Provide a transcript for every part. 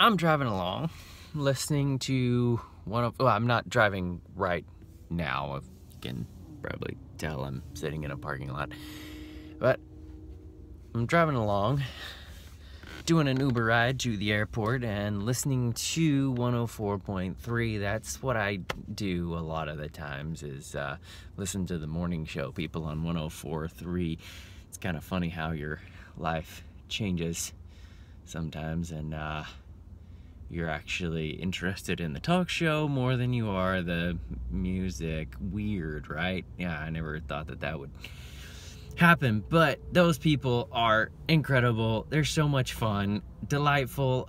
I'm driving along, listening to I'm not driving right now. You can probably tell I'm sitting in a parking lot. But I'm driving along, doing an Uber ride to the airport and listening to 104.3. That's what I do a lot of the times, is listen to the morning show, people on 104.3. It's kind of funny how your life changes sometimes, and you're actually interested in the talk show more than you are the music. Weird, right? Yeah, I never thought that would happen, but those people are incredible. They're so much fun, delightful.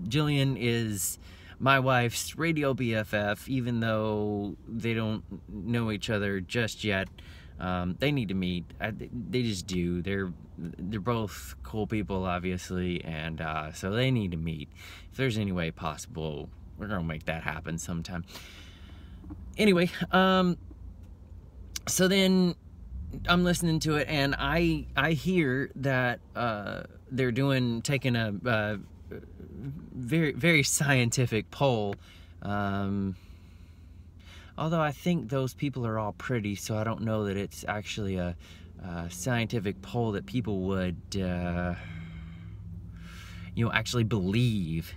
Jillian is my wife's radio BFF, even though they don't know each other just yet. They need to meet. They just do. They're both cool people, obviously, and so they need to meet. If there's any way possible, we're gonna make that happen sometime. Anyway, so then I'm listening to it, and I hear that they're taking a very, very scientific poll. Although I think those people are all pretty, so I don't know that it's actually a scientific poll that people would, actually believe.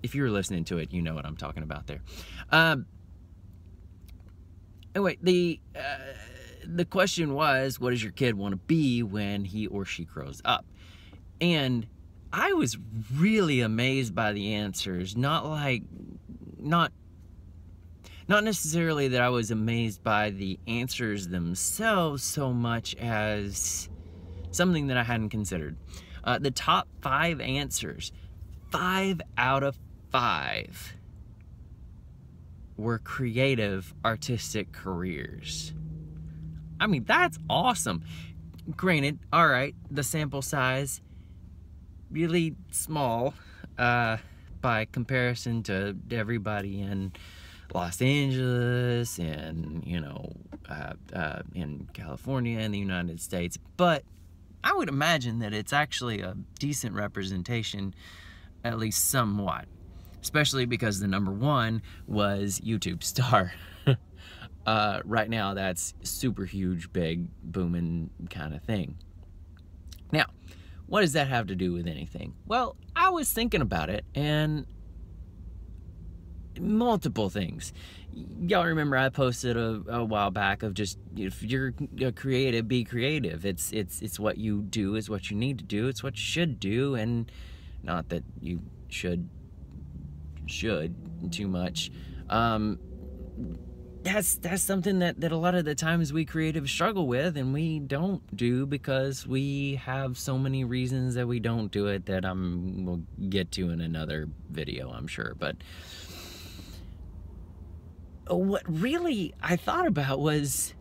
If you're listening to it, you know what I'm talking about there. Anyway, the question was, what does your kid want to be when he or she grows up? And I was really amazed by the answers. Not necessarily that I was amazed by the answers themselves so much as something that I hadn't considered. The top 5 answers, 5 out of 5 were creative, artistic careers. I mean, that's awesome. Granted, all right, the sample size, really small by comparison to everybody in Los Angeles and, in California and the United States. But I would imagine that it's actually a decent representation, at least somewhat. Especially because the number 1 was YouTube star. Right now, that's super huge, big, booming kind of thing. Now, what does that have to do with anything? Well, I was thinking about it, and multiple things. Y'all remember I posted a while back of just, if you're creative, be creative. It's what you do is what you need to do. It's what you should do, and not that you should too much. That's something that a lot of the times we creatives struggle with, and we don't do because we have so many reasons that we don't do it that we'll get to in another video, I'm sure. But what really I thought about was,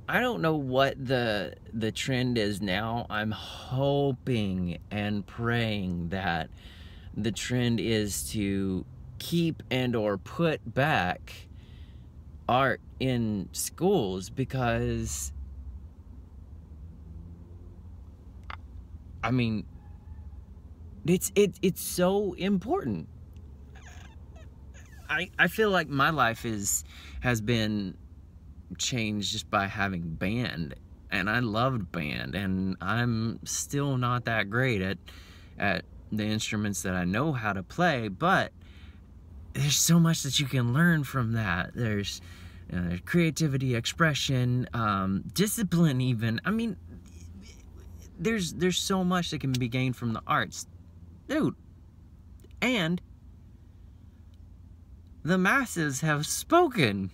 I don't know what the trend is now. I'm hoping and praying that the trend is to keep and or put back art in schools, because I mean, it's so important. I feel like my life has been changed just by having band, and I loved band, and I'm still not that great at the instruments that I know how to play, but there's so much that you can learn from that. There's creativity, expression, discipline even. I mean, there's so much that can be gained from the arts, dude. And the masses have spoken,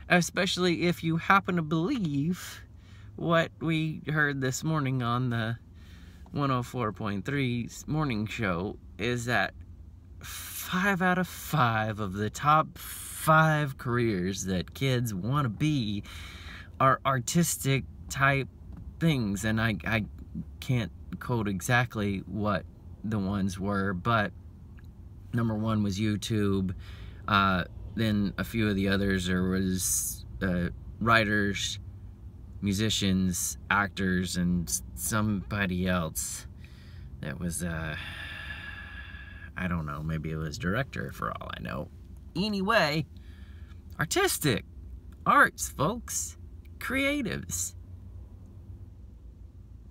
especially if you happen to believe what we heard this morning on the 104.3 morning show, is that 5 out of 5 of the top 5 careers that kids want to be are artistic type things. And I can't quote exactly what the ones were, but number 1 was YouTube. Then a few of the others, there was writers, musicians, actors, and somebody else that was, I don't know, maybe it was director for all I know. Anyway, artistic, arts, folks, creatives.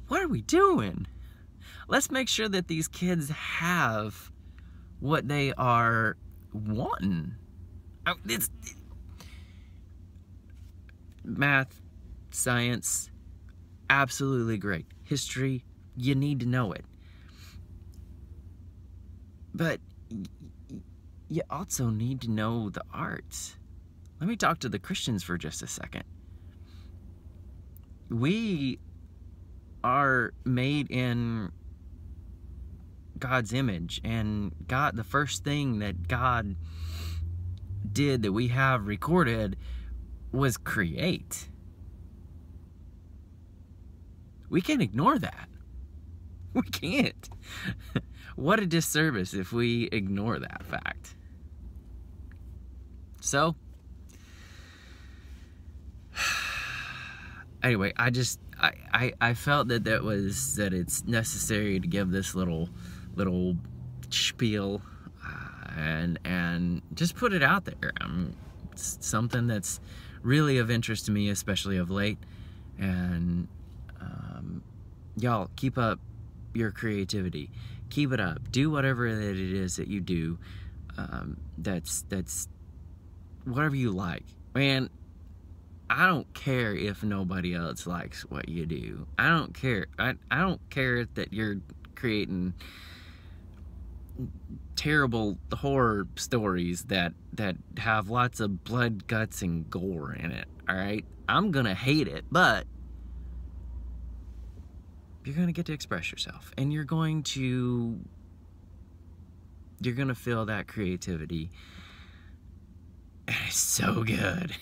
What are we doing? Let's make sure that these kids have what they are wanting. It's math, science, absolutely great. History, you need to know it. But you also need to know the arts. Let me talk to the Christians for just a second. We are made in God's image, and God, the first thing that God did that we have recorded was create. We can't ignore that. We can't. What a disservice if we ignore that fact. So, anyway, I felt that it's necessary to give this little spiel and just put it out there. It's something that's really of interest to me, especially of late. And y'all, keep up your creativity. Keep it up. Do whatever that it is that you do. That's whatever you like. Man, I don't care if nobody else likes what you do. I don't care. I don't care that you're creating terrible horror stories that have lots of blood, guts, and gore in it. All right? I'm gonna hate it, but you're gonna get to express yourself, and you're gonna feel that creativity, and it's so good.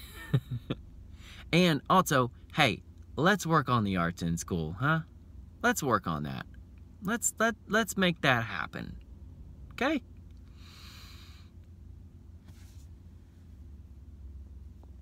And also, hey, let's work on the arts in school, huh? Let's work on that. Let's make that happen. Okay?